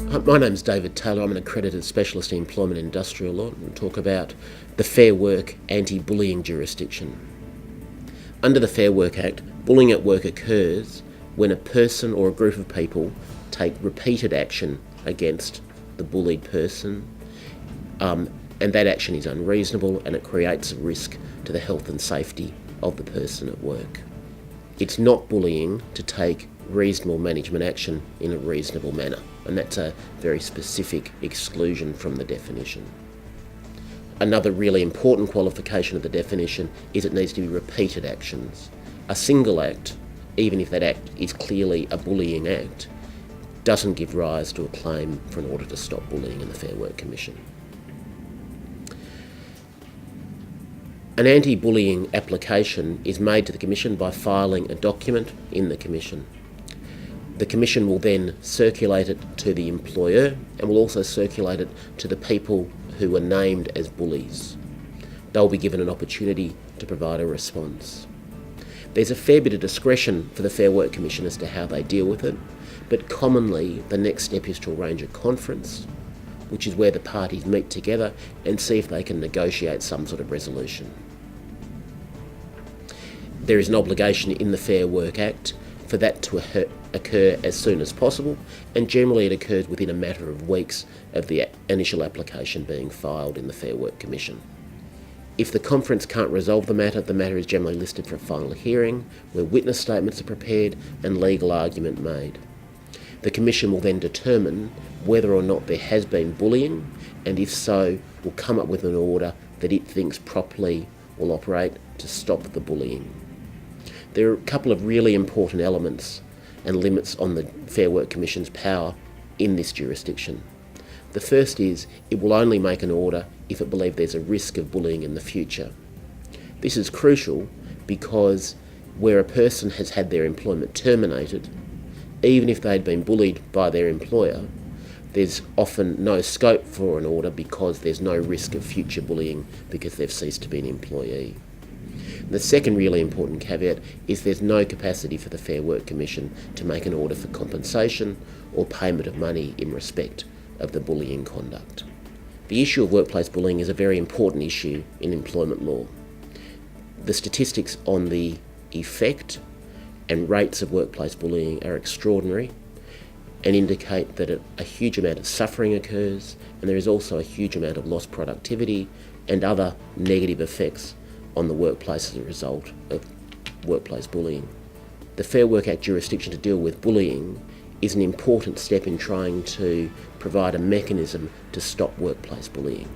My name's David Taylor. I'm an accredited specialist in employment and industrial law, and we'll talk about the Fair Work anti-bullying jurisdiction. Under the Fair Work Act, bullying at work occurs when a person or a group of people take repeated action against the bullied person, and that action is unreasonable and it creates a risk to the health and safety of the person at work. It's not bullying to take reasonable management action in a reasonable manner, and that's a very specific exclusion from the definition. Another really important qualification of the definition is it needs to be repeated actions. A single act, even if that act is clearly a bullying act, doesn't give rise to a claim for an order to stop bullying in the Fair Work Commission. An anti-bullying application is made to the Commission by filing a document in the Commission. The Commission will then circulate it to the employer and will also circulate it to the people who are named as bullies. They'll be given an opportunity to provide a response. There's a fair bit of discretion for the Fair Work Commission as to how they deal with it, but commonly the next step is to arrange a conference, which is where the parties meet together and see if they can negotiate some sort of resolution. There is an obligation in the Fair Work Act for that to occur as soon as possible, and generally it occurs within a matter of weeks of the initial application being filed in the Fair Work Commission. If the conference can't resolve the matter is generally listed for a final hearing, where witness statements are prepared and legal argument made. The Commission will then determine whether or not there has been bullying, and if so, will come up with an order that it thinks properly will operate to stop the bullying. There are a couple of really important elements and limits on the Fair Work Commission's power in this jurisdiction. The first is it will only make an order if it believes there's a risk of bullying in the future. This is crucial because where a person has had their employment terminated, even if they'd been bullied by their employer, there's often no scope for an order because there's no risk of future bullying because they've ceased to be an employee. The second really important caveat is there's no capacity for the Fair Work Commission to make an order for compensation or payment of money in respect of the bullying conduct. The issue of workplace bullying is a very important issue in employment law. The statistics on the effect and rates of workplace bullying are extraordinary and indicate that a huge amount of suffering occurs, and there is also a huge amount of lost productivity and other negative effects on the workplace as a result of workplace bullying. The Fair Work Act jurisdiction to deal with bullying is an important step in trying to provide a mechanism to stop workplace bullying.